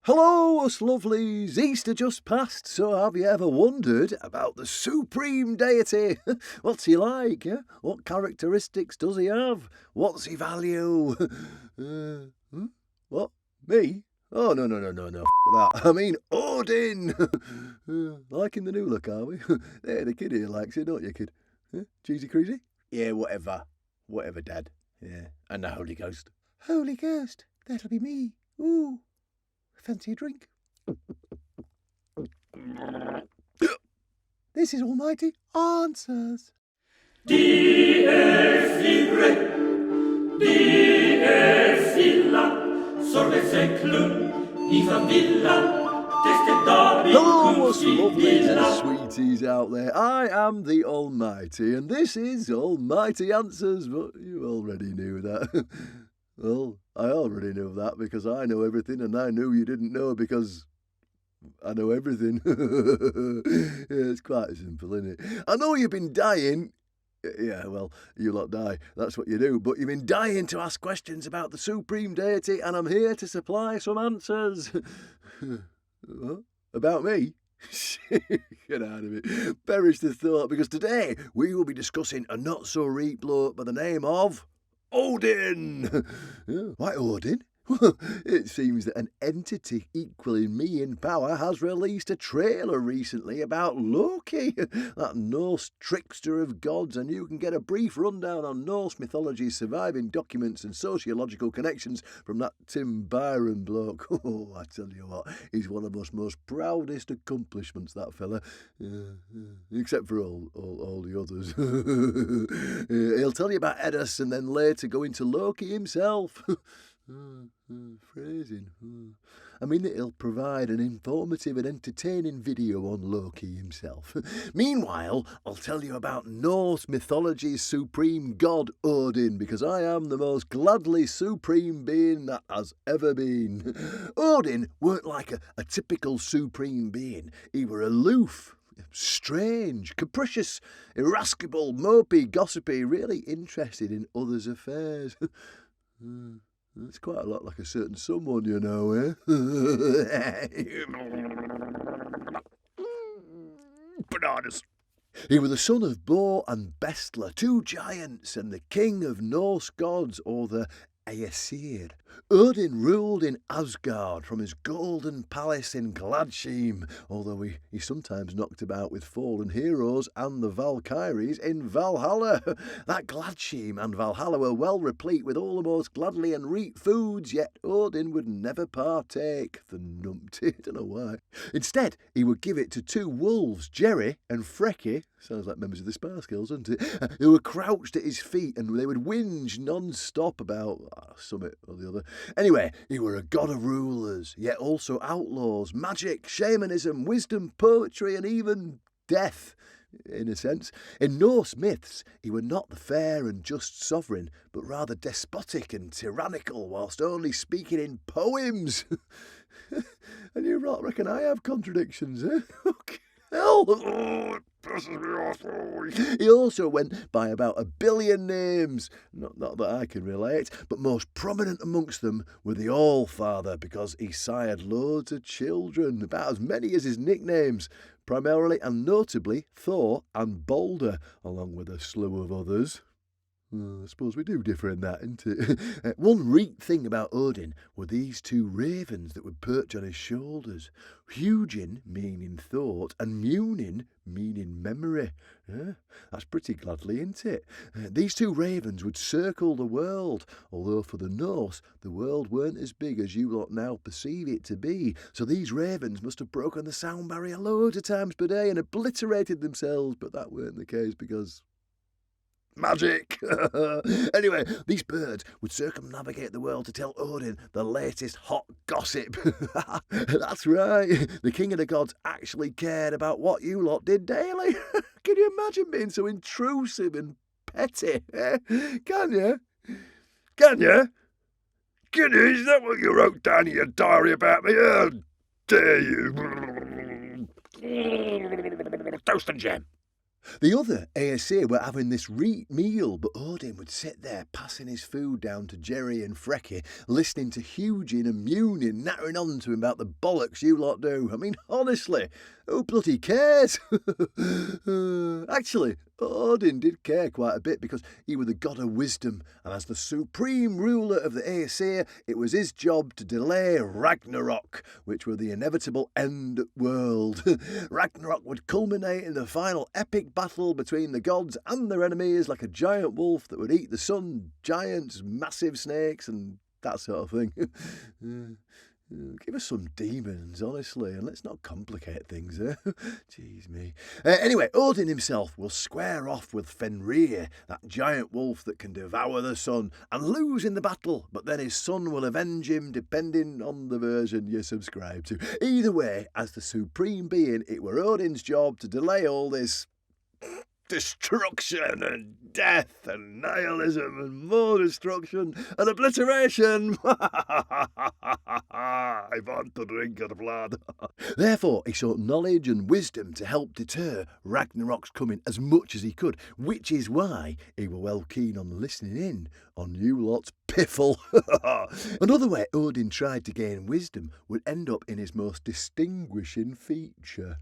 Hello, us lovelies! Easter just passed, so have you ever wondered about the supreme deity? What's he like? Eh? What characteristics does he have? What's he value? What? Me? Oh, no, that. I mean, Odin! Liking the new look, are we? Hey, the kid here likes it, don't you, kid? Cheesy crazy? Yeah, whatever. Whatever, Dad. Yeah, and the Holy Ghost. Holy Ghost? That'll be me. Ooh. Fancy a drink? This is Almighty Answers. Die Fingre, die Filla, sorge säcklum I favilla. Hello, us lovelies and sweeties out there. I am the Almighty, and this is Almighty Answers, but you already knew that. Well, I already knew that because I know everything, and I knew you didn't know because I know everything. Yeah, it's quite simple, isn't it? I know you've been dying. Yeah, well, you lot die. That's what you do. But you've been dying to ask questions about the supreme deity, and I'm here to supply some answers. What? About me? Get out of it. Perish the thought, because today we will be discussing a not-so-reet bloke by the name of Odin! Why Odin? Well, it seems that an entity equaling me in power has released a trailer recently about Loki, that Norse trickster of gods, and you can get a brief rundown on Norse mythology's surviving documents and sociological connections from that Tim Byron bloke. Oh, I tell you what, he's one of us most proudest accomplishments, that fella. Except for all the others. He'll tell you about Eddas and then later go into Loki himself. Phrasing. I mean that he'll provide an informative and entertaining video on Loki himself. Meanwhile, I'll tell you about Norse mythology's supreme god Odin, because I am the most gladly supreme being that has ever been. Odin weren't like a typical supreme being. He were aloof, strange, capricious, irascible, mopey, gossipy, really interested in others' affairs. It's quite a lot like a certain someone, you know, eh? Bananas. He was the son of Bor and Bestla, two giants, and the king of Norse gods, or the eerrr. Odin ruled in Asgard from his golden palace in Gladsheim, although he sometimes knocked about with fallen heroes and the Valkyries in Valhalla. That Gladsheim and Valhalla were well replete with all the most gladly and reet foods, yet Odin would never partake. The numpty, I don't know why. Instead, he would give it to two wolves, Jerry and Frecky, sounds like members of the Spice Girls, doesn't it? Who were crouched at his feet, and they would whinge non-stop about summit or the other. Anyway, he were a god of rulers, yet also outlaws, magic, shamanism, wisdom, poetry, and even death, in a sense. In Norse myths, he were not the fair and just sovereign, but rather despotic and tyrannical, whilst only speaking in poems. And you not reckon I have contradictions, eh? Hell! Oh, it pisses me off. He also went by about 1 billion names. Not that I can relate, but most prominent amongst them were the Allfather, because he sired loads of children, about as many as his nicknames, primarily and notably Thor and Balder, along with a slew of others. I suppose we do differ in that, isn't it? One neat thing about Odin were these two ravens that would perch on his shoulders. Hugin, meaning thought, and Munin, meaning memory. That's pretty gladly, isn't it? These two ravens would circle the world, although for the Norse, the world weren't as big as you lot now perceive it to be. So these ravens must have broken the sound barrier loads of times per day and obliterated themselves, but that weren't the case because magic! Anyway, these birds would circumnavigate the world to tell Odin the latest hot gossip. That's right, the king of the gods actually cared about what you lot did daily. Can you imagine being so intrusive and petty? Can you? Can you? Can you? Is that what you wrote down in your diary about me? How dare you? Toast and jam. The other Aesir were having this meal, but Odin would sit there passing his food down to Jerry and Frecky, listening to Hugin and Munin nattering on to him about the bollocks you lot do. I mean, honestly, who bloody cares? Actually, Odin did care quite a bit because he was the god of wisdom, and as the supreme ruler of the Aesir, it was his job to delay Ragnarok, which were the inevitable end world. Ragnarok would culminate in the final epic battle between the gods and their enemies, like a giant wolf that would eat the sun, giants, massive snakes, and that sort of thing. Give us some demons, honestly, and let's not complicate things, eh? Jeez me. Anyway, Odin himself will square off with Fenrir, that giant wolf that can devour the sun, and lose in the battle, but then his son will avenge him depending on the version you subscribe to. Either way, as the supreme being, it were Odin's job to delay all this destruction and death and nihilism and more destruction and obliteration. I want to drink your blood. Therefore, he sought knowledge and wisdom to help deter Ragnarok's coming as much as he could, which is why he were well keen on listening in on you lot's piffle. Another way Odin tried to gain wisdom would end up in his most distinguishing feature.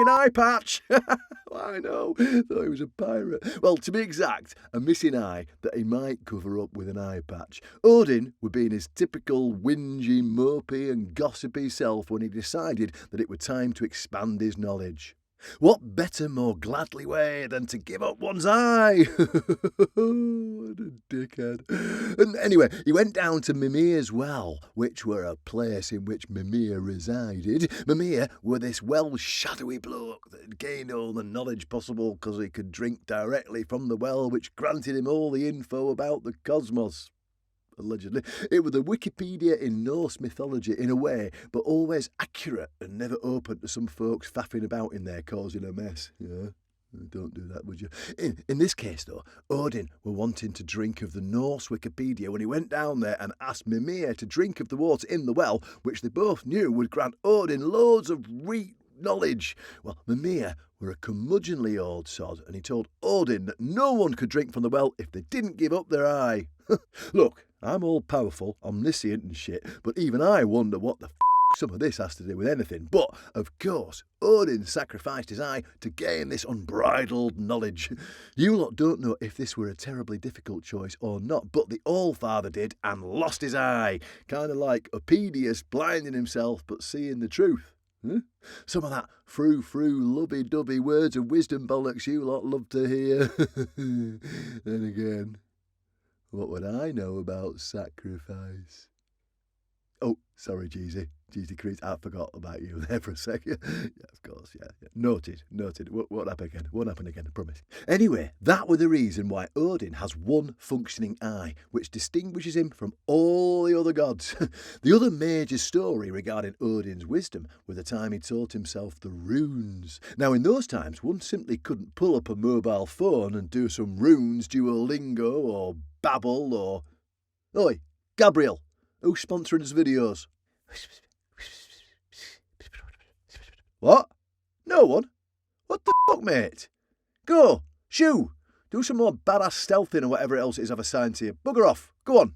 Eye patch. I know, thought he was a pirate. Well, to be exact, a missing eye that he might cover up with an eye patch. Odin would be in his typical whingy, mopey and gossipy self when he decided that it was time to expand his knowledge. What better, more gladly way than to give up one's eye? What a dickhead. And anyway, he went down to Mimir's well, which were a place in which Mimir resided. Mimir were this shadowy bloke that had gained all the knowledge possible because he could drink directly from the well, which granted him all the info about the cosmos. Allegedly. It was the Wikipedia in Norse mythology in a way, but always accurate and never open to some folks faffing about in there causing a mess. Yeah, don't do that, would you? In this case, though, Odin were wanting to drink of the Norse Wikipedia when he went down there and asked Mimir to drink of the water in the well, which they both knew would grant Odin loads of knowledge. Well, Mimir were a curmudgeonly old sod, and he told Odin that no one could drink from the well if they didn't give up their eye. Look, I'm all powerful, omniscient and shit, but even I wonder what the some of this has to do with anything. But, of course, Odin sacrificed his eye to gain this unbridled knowledge. You lot don't know if this were a terribly difficult choice or not, but the Allfather did and lost his eye. Kind of like Oedipeus blinding himself but seeing the truth. Some of that frou-frou, lovey-dovey words of wisdom bollocks you lot love to hear. Then again, what would I know about sacrifice? Oh, sorry, Jeezy. Jeezy Crease, I forgot about you there for a second. Yeah, of course, yeah. Noted. Won't happen again, I promise. Anyway, that was the reason why Odin has one functioning eye, which distinguishes him from all the other gods. The other major story regarding Odin's wisdom was the time he taught himself the runes. Now, in those times, one simply couldn't pull up a mobile phone and do some runes Duolingo or Babbel or... Oi, Gabriel, who's sponsoring his videos? What? No one? What the fuck, mate? Go, shoo, do some more badass stealthing or whatever else it is I've assigned to you. Bugger off, go on.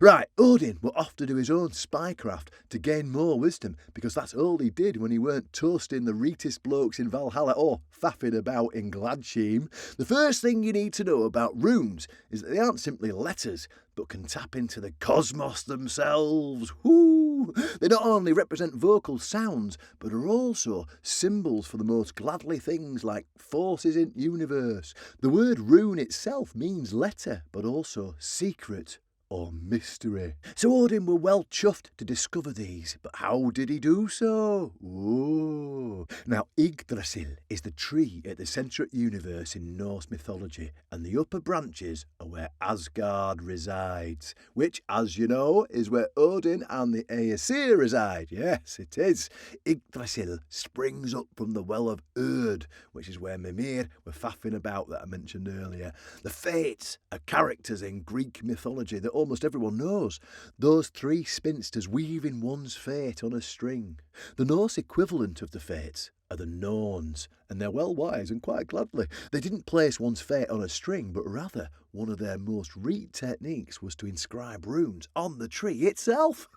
Right, Odin will off to do his own spycraft to gain more wisdom, because that's all he did when he weren't toasting the reetest blokes in Valhalla or faffing about in Gladsheim. The first thing you need to know about runes is that they aren't simply letters, but can tap into the cosmos themselves. Whoo! They not only represent vocal sounds, but are also symbols for the most gladly things like forces in the universe. The word rune itself means letter, but also secret or mystery. So Odin were well chuffed to discover these, but how did he do so? Oh. Now, Yggdrasil is the tree at the centre of the universe in Norse mythology, and the upper branches are where Asgard resides, which, as you know, is where Odin and the Aesir reside. Yes, it is. Yggdrasil springs up from the well of Erd, which is where Mimir were faffing about that I mentioned earlier. The Fates are characters in Greek mythology that almost everyone knows. Those three spinsters weaving one's fate on a string. The Norse equivalent of the Fates are the Norns, and they're well wise and quite gladly. They didn't place one's fate on a string, but rather one of their most read techniques was to inscribe runes on the tree itself.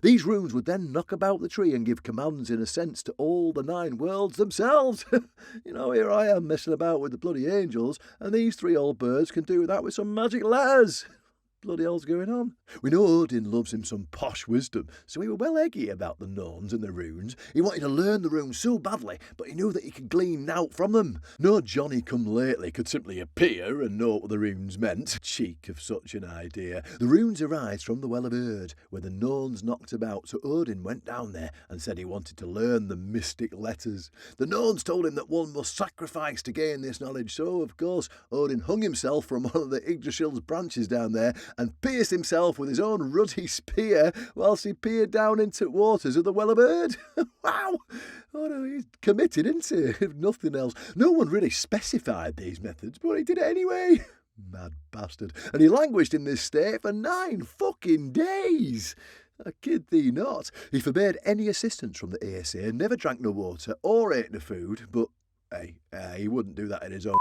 These runes would then knock about the tree and give commands in a sense to all the 9 worlds themselves. Here I am messing about with the bloody angels, and these 3 old birds can do that with some magic letters. Bloody hell's going on? We know Odin loves him some posh wisdom, so he were well eggy about the Norns and the runes. He wanted to learn the runes so badly, but he knew that he could glean nought from them. No Johnny come lately could simply appear and know what the runes meant. Cheek of such an idea. The runes arise from the Well of Eerrr, where the Norns knocked about, so Odin went down there and said he wanted to learn the mystic letters. The Norns told him that one must sacrifice to gain this knowledge, so of course Odin hung himself from one of the Yggdrasil's branches down there and pierced himself with his own ruddy spear whilst he peered down into waters of the Well of Eerrr. Wow! Oh no, he's committed, isn't he? If nothing else. No one really specified these methods, but he did it anyway. Mad bastard. And he languished in this state for 9 fucking days. I kid thee not. He forbade any assistance from the Aesir, never drank no water or ate no food, but hey, he wouldn't do that in his own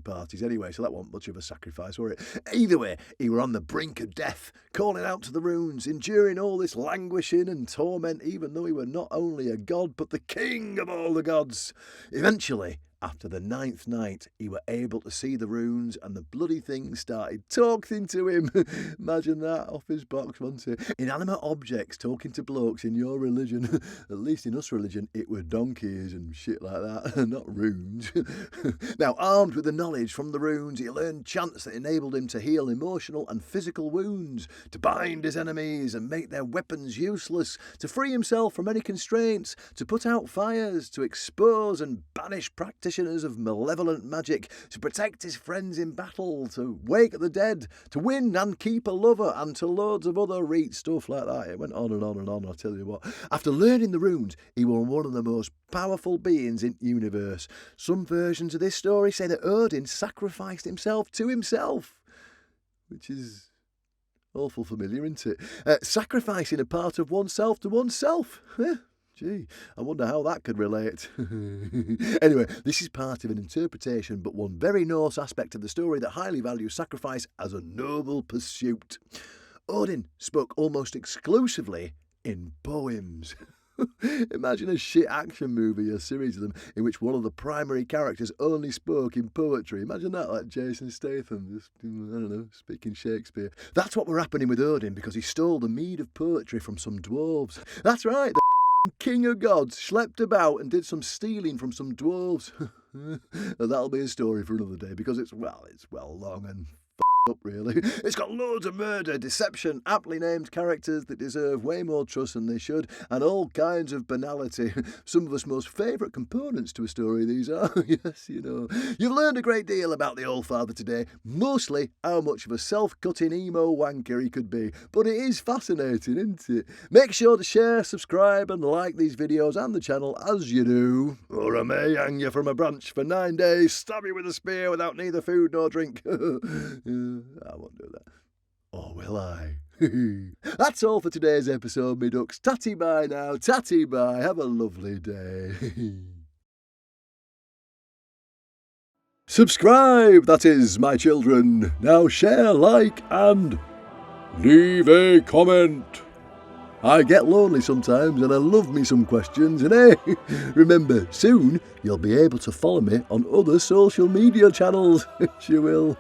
parties anyway, so that wasn't much of a sacrifice, were it? Either way, he were on the brink of death, calling out to the runes, enduring all this languishing and torment, even though he were not only a god, but the king of all the gods. Eventually, after the 9th night, he were able to see the runes, and the bloody thing started talking to him. Imagine that, off his box, wasn't it? Inanimate objects talking to blokes in your religion. At least in us religion, it were donkeys and shit like that, not runes. Now, armed with the knowledge from the runes, he learned chants that enabled him to heal emotional and physical wounds, to bind his enemies and make their weapons useless, to free himself from any constraints, to put out fires, to expose and banish practitioners of malevolent magic, to protect his friends in battle, to wake the dead, to win and keep a lover, and to loads of other reet stuff like that. It went on and on and on, I tell you what. After learning the runes, he was one of the most powerful beings in the universe. Some versions of this story say that Odin sacrificed himself to himself, which is awful familiar, isn't it? Sacrificing a part of oneself to oneself. Gee, I wonder how that could relate. Anyway, this is part of an interpretation, but one very Norse aspect of the story that highly values sacrifice as a noble pursuit. Odin spoke almost exclusively in poems. Imagine a shit action movie, a series of them, in which one of the primary characters only spoke in poetry. Imagine that, like Jason Statham, just, I don't know, speaking Shakespeare. That's what were happening with Odin, because he stole the mead of poetry from some dwarves. That's right, the king of gods schlepped about and did some stealing from some dwarves. That'll be a story for another day, because it's well long and up, really. It's got loads of murder, deception, aptly named characters that deserve way more trust than they should, and all kinds of banality. Some of us most favourite components to a story, these are. Yes, you know. You've learned a great deal about the Alfather today, mostly how much of a self-cutting emo wanker he could be, but it is fascinating, isn't it? Make sure to share, subscribe and like these videos and the channel as you do, or I may hang you from a branch for 9 days, stab you with a spear without neither food nor drink. I won't do that. Or will I? That's all for today's episode, me ducks. Tatty bye now. Tatty bye. Have a lovely day. Subscribe, that is, my children. Now share, like, and leave a comment. I get lonely sometimes and I love me some questions, and hey, remember, soon you'll be able to follow me on other social media channels. You will.